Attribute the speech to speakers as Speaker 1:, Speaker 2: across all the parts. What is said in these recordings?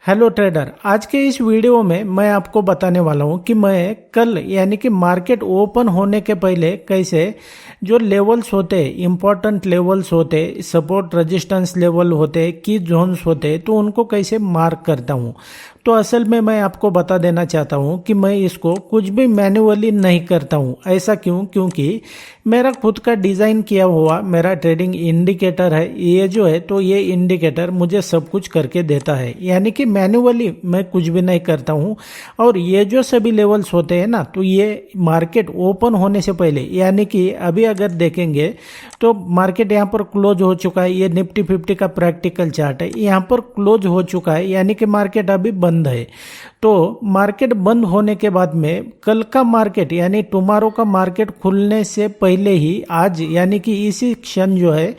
Speaker 1: Hello trader, आज के इस वीडियो में मैं आपको बताने वाला हूं कि मैं कल यानी कि मार्केट ओपन होने के पहले कैसे जो लेवल्स होते हैं, इंपॉर्टेंट लेवल्स होते, सपोर्ट रेजिस्टेंस लेवल होते, की जोन्स होते, तो उनको कैसे मार्क करता हूं। तो असल में मैं आपको बता देना चाहता हूं कि मैं इसको कुछ भी मैन्युअली नहीं करता हूं। ऐसा क्यों? क्योंकि मेरा खुद का डिज़ाइन किया हुआ मेरा ट्रेडिंग इंडिकेटर है। ये जो है तो ये इंडिकेटर मुझे सब कुछ करके देता है, यानी कि मैन्युअली मैं कुछ भी नहीं करता हूं। और ये जो सभी लेवल्स होते हैं ना, तो ये मार्केट ओपन होने से पहले, यानी कि अभी अगर देखेंगे तो मार्केट यहाँ पर क्लोज हो चुका है। ये निफ्टी 50 का प्रैक्टिकल चार्ट है, यहाँ पर क्लोज हो चुका है, यानी कि मार्केट अभी बंद है। तो मार्केट बंद होने के बाद में कल का मार्केट यानी टुमारो का मार्केट खुलने से पहले ही आज यानी कि इसी क्षण जो है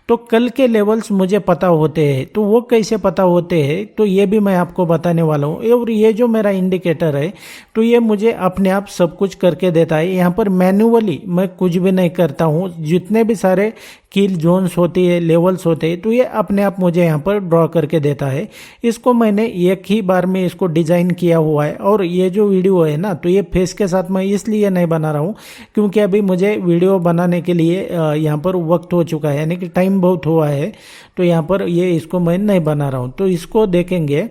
Speaker 1: तो कल के लेवल्स मुझे पता होते हैं। तो वो कैसे पता होते हैं तो ये भी मैं आपको बताने वाला हूँ। और ये जो मेरा इंडिकेटर है तो ये मुझे अपने आप सब कुछ करके देता है। यहाँ पर मैन्युअली मैं कुछ भी नहीं करता हूँ। जितने भी सारे कील जोन्स होती है, लेवल्स होते हैं, तो ये अपने आप मुझे यहाँ पर ड्रॉ करके देता है। इसको मैंने एक ही बार में इसको डिज़ाइन किया हुआ है। और ये जो वीडियो है ना, तो ये फेस के साथ मैं इसलिए नहीं बना रहा हूँ क्योंकि अभी मुझे वीडियो बनाने के लिए यहाँ पर वक्त हो चुका है, यानी कि टाइम बहुत हुआ है। तो यहाँ पर ये इसको मैं नहीं बना रहा हूँ। तो इसको देखेंगे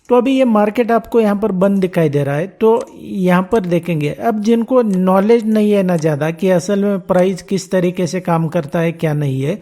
Speaker 1: तो अभी ये मार्केट आपको यहाँ पर बंद दिखाई दे रहा है। तो यहाँ पर देखेंगे, अब जिनको नॉलेज नहीं है ना ज़्यादा कि असल में प्राइस किस तरीके से काम करता है क्या नहीं है,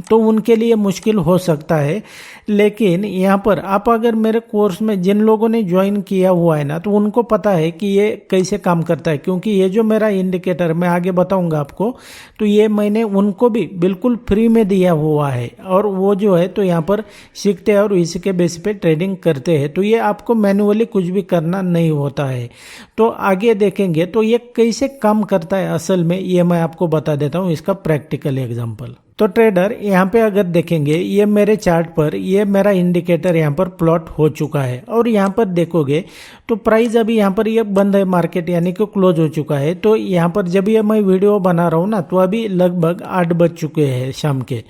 Speaker 1: तो उनके लिए मुश्किल हो सकता है। लेकिन यहाँ पर आप अगर मेरे कोर्स में जिन लोगों ने ज्वाइन किया हुआ है ना, तो उनको पता है कि ये कैसे काम करता है। क्योंकि ये जो मेरा इंडिकेटर मैं आगे बताऊंगा आपको, तो ये मैंने उनको भी बिल्कुल फ्री में दिया हुआ है। और वो जो है तो यहाँ पर सीखते हैं और इसी के बेस पे ट्रेडिंग करते हैं। तो ये आपको मैन्युअली कुछ भी करना नहीं होता है। तो आगे देखेंगे तो ये कैसे काम करता है असल में, ये मैं आपको बता देता हूँ इसका प्रैक्टिकल एग्जाम्पल। तो ट्रेडर यहाँ पे अगर देखेंगे, ये मेरे चार्ट पर ये मेरा इंडिकेटर यहाँ पर प्लॉट हो चुका है। और यहाँ पर देखोगे तो प्राइस अभी यहाँ पर ये बंद है, मार्केट यानी कि क्लोज हो चुका है। तो यहाँ पर जब ये मैं वीडियो बना रहा हूँ ना, तो अभी लगभग 8 बज चुके हैं शाम के।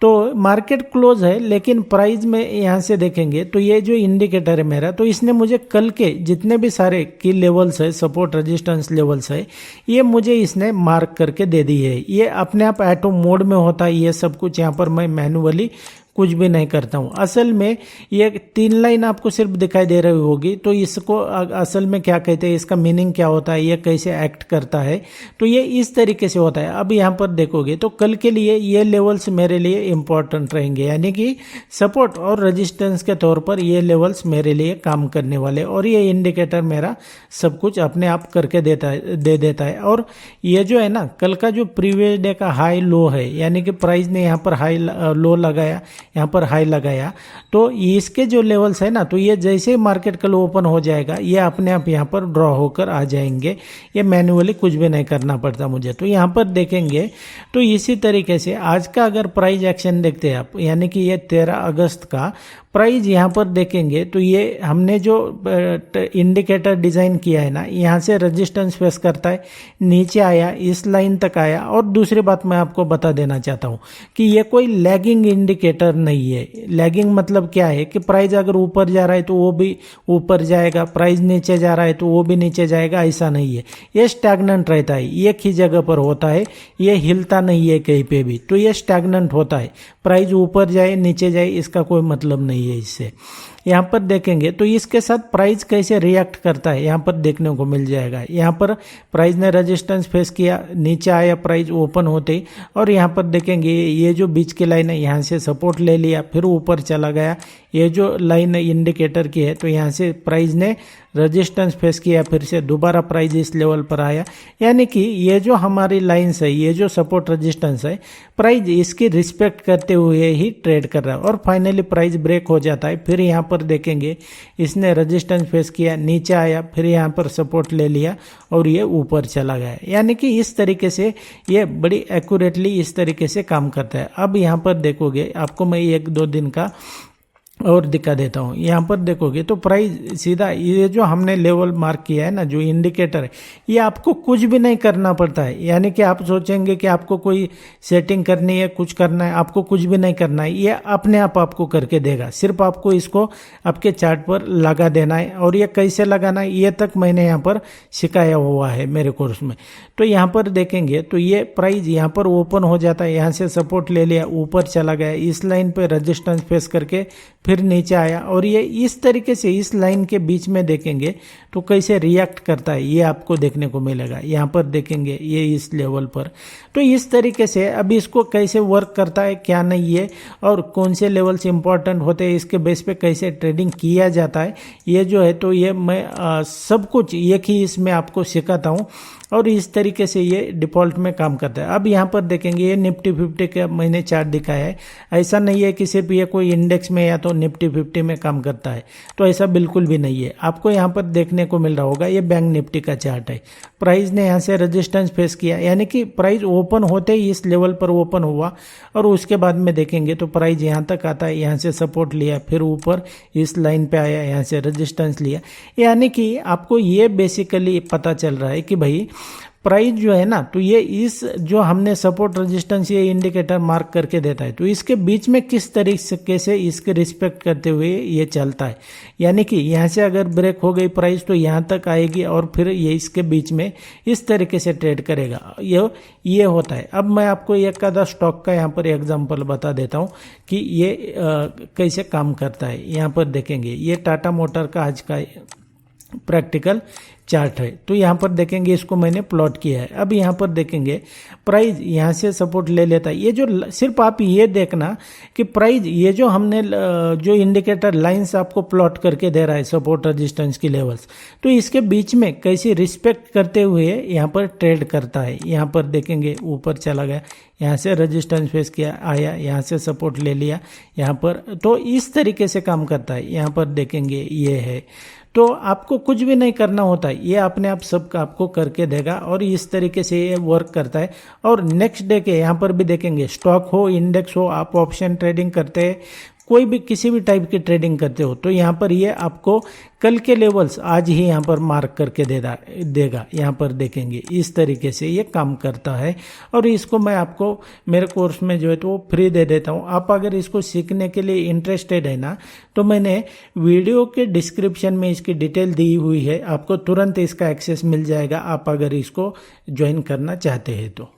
Speaker 1: तो मार्केट क्लोज है, लेकिन प्राइस में यहाँ से देखेंगे तो ये जो इंडिकेटर है मेरा, तो इसने मुझे कल के जितने भी सारे की लेवल्स है, सपोर्ट रेजिस्टेंस लेवल्स है, ये मुझे इसने मार्क करके दे दी है। ये अपने आप ऑटो मोड में होता है ये सब कुछ। यहाँ पर मैं मैन्युअली कुछ भी नहीं करता हूँ। असल में ये 3 लाइन आपको सिर्फ दिखाई दे रही होगी। तो इसको असल में क्या कहते हैं, इसका मीनिंग क्या होता है, ये कैसे एक्ट करता है, तो ये इस तरीके से होता है। अब यहाँ पर देखोगे तो कल के लिए ये लेवल्स मेरे लिए इंपॉर्टेंट रहेंगे, यानी कि सपोर्ट और रेजिस्टेंस के तौर पर ये लेवल्स मेरे लिए काम करने वाले। और ये इंडिकेटर मेरा सब कुछ अपने आप करके दे देता है। और ये जो है ना, कल का जो प्रीवियस डे का हाई लो है, यानी कि प्राइस ने यहाँ पर हाई लो लगाया, यहाँ पर हाई लगाया, तो इसके जो लेवल्स है ना, तो ये जैसे ही मार्केट कल ओपन हो जाएगा, ये अपने आप यहाँ पर ड्रॉ होकर आ जाएंगे। ये मैन्युअली कुछ भी नहीं करना पड़ता मुझे। तो यहाँ पर देखेंगे तो इसी तरीके से आज का अगर प्राइस एक्शन देखते हैं आप, यानी कि ये 13 अगस्त का प्राइस यहाँ पर देखेंगे तो ये हमने जो इंडिकेटर डिज़ाइन किया है ना, यहाँ से रेजिस्टेंस फेस करता है, नीचे आया, इस लाइन तक आया। और दूसरी बात मैं आपको बता देना चाहता हूँ कि ये कोई लैगिंग इंडिकेटर नहीं है। लैगिंग मतलब क्या है कि प्राइस अगर ऊपर जा रहा है तो वो भी ऊपर जाएगा, प्राइस नीचे जा रहा है तो वो भी नीचे जाएगा, ऐसा नहीं है। ये स्टैग्नेंट रहता है, एक ही जगह पर होता है, ये हिलता नहीं है कहीं पे भी। तो ये स्टैग्नेंट होता है, प्राइस ऊपर जाए नीचे जाए इसका कोई मतलब नहीं है इससे। यहाँ पर देखेंगे तो इसके साथ प्राइस कैसे रिएक्ट करता है यहाँ पर देखने को मिल जाएगा। यहाँ पर प्राइस ने रेजिस्टेंस फेस किया, नीचे आया प्राइस ओपन होते ही, और यहाँ पर देखेंगे ये जो बीच की लाइन है यहाँ से सपोर्ट ले लिया, फिर ऊपर चला गया। ये जो लाइन इंडिकेटर की है तो यहाँ से प्राइस ने रेजिस्टेंस फेस किया, फिर से दोबारा प्राइस इस लेवल पर आया। यानी कि ये जो हमारी लाइंस है, ये जो सपोर्ट रेजिस्टेंस है, प्राइस इसकी रिस्पेक्ट करते हुए ही ट्रेड कर रहा है। और फाइनली प्राइस ब्रेक हो जाता है। फिर यहाँ पर देखेंगे इसने रेजिस्टेंस फेस किया, नीचे आया, फिर यहाँ पर सपोर्ट ले लिया और ये ऊपर चला गया। यानी कि इस तरीके से ये बड़ी एक्यूरेटली इस तरीके से काम करता है। अब यहाँ पर देखोगे आपको मैं 1-2 दिन का और दिखा देता हूँ। यहाँ पर देखोगे तो प्राइस सीधा ये जो हमने लेवल मार्क किया है ना, जो इंडिकेटर है, ये आपको कुछ भी नहीं करना पड़ता है। यानी कि आप सोचेंगे कि आपको कोई सेटिंग करनी है, कुछ करना है, आपको कुछ भी नहीं करना है, ये अपने आप आपको करके देगा। सिर्फ आपको इसको आपके चार्ट पर लगा देना है। और ये कैसे लगाना है ये तक मैंने यहाँ पर सिखाया हुआ है मेरे कोर्स में। तो यहाँ पर देखेंगे तो ये प्राइस यहाँ पर ओपन हो जाता है, यहाँ से सपोर्ट ले लिया, ऊपर चला गया, इस लाइन पे रेजिस्टेंस फेस करके फिर नीचे आया, और ये इस तरीके से इस लाइन के बीच में देखेंगे तो कैसे रिएक्ट करता है ये आपको देखने को मिलेगा। यहाँ पर देखेंगे ये इस लेवल पर, तो इस तरीके से अब इसको कैसे वर्क करता है क्या नहीं है, और कौन से लेवल्स इंपॉर्टेंट होते हैं, इसके बेस पे कैसे ट्रेडिंग किया जाता है, ये जो है तो ये मैं सब कुछ एक ही इसमें आपको सिखाता हूँ। और इस तरीके से ये डिफ़ॉल्ट में काम करता है। अब यहाँ पर देखेंगे ये निफ्टी 50 का मैंने चार्ट दिखाया है। ऐसा नहीं है कि सिर्फ ये कोई इंडेक्स में या तो निफ्टी 50 में काम करता है, तो ऐसा बिल्कुल भी नहीं है। आपको यहाँ पर देखने को मिल रहा होगा ये बैंक निफ्टी का चार्ट है। प्राइस ने यहाँ से रेजिस्टेंस फेस किया, यानी कि प्राइस ओपन होते ही इस लेवल पर ओपन हुआ, और उसके बाद में देखेंगे तो प्राइस यहाँ तक आता है, यहाँ से सपोर्ट लिया, फिर ऊपर इस लाइन पे आया, यहाँ से रेजिस्टेंस लिया। यानी कि आपको ये बेसिकली पता चल रहा है कि भाई प्राइस जो है ना, तो ये इस जो हमने सपोर्ट रेजिस्टेंस ये इंडिकेटर मार्क करके देता है, तो इसके बीच में किस तरीके से इसके रिस्पेक्ट करते हुए ये चलता है। यानी कि यहाँ से अगर ब्रेक हो गई प्राइस तो यहाँ तक आएगी, और फिर ये इसके बीच में इस तरीके से ट्रेड करेगा, ये होता है। अब मैं आपको एक आधा स्टॉक का यहाँ पर एग्जांपल बता देता हूँ कि ये कैसे काम करता है। यहाँ पर देखेंगे ये टाटा मोटर का आज का प्रैक्टिकल चार्ट है। तो यहाँ पर देखेंगे इसको मैंने प्लॉट किया है। अब यहाँ पर देखेंगे प्राइस यहाँ से सपोर्ट ले लेता है। ये जो सिर्फ आप ये देखना कि प्राइस ये जो हमने जो इंडिकेटर लाइंस आपको प्लॉट करके दे रहा है सपोर्ट रेजिस्टेंस की लेवल्स, तो इसके बीच में कैसी रिस्पेक्ट करते हुए यहाँ पर ट्रेड करता है। यहाँ पर देखेंगे ऊपर चला गया, यहाँ से रेजिस्टेंस फेस किया, आया, यहाँ से सपोर्ट ले लिया यहाँ पर, तो इस तरीके से काम करता है। यहाँ पर देखेंगे ये है, तो आपको कुछ भी नहीं करना होता है, ये अपने आप सब आपको करके देगा, और इस तरीके से ये वर्क करता है। और नेक्स्ट डे के यहाँ पर भी देखेंगे स्टॉक हो, इंडेक्स हो, आप ऑप्शन ट्रेडिंग करते हैं, कोई भी किसी भी टाइप की ट्रेडिंग करते हो, तो यहाँ पर ये आपको कल के लेवल्स आज ही यहाँ पर मार्क करके देगा। यहाँ पर देखेंगे इस तरीके से ये काम करता है, और इसको मैं आपको मेरे कोर्स में जो है तो वो फ्री दे देता हूँ। आप अगर इसको सीखने के लिए इंटरेस्टेड है ना, तो मैंने वीडियो के डिस्क्रिप्शन में इसकी डिटेल दी हुई है, आपको तुरंत इसका एक्सेस मिल जाएगा, आप अगर इसको ज्वाइन करना चाहते हैं तो।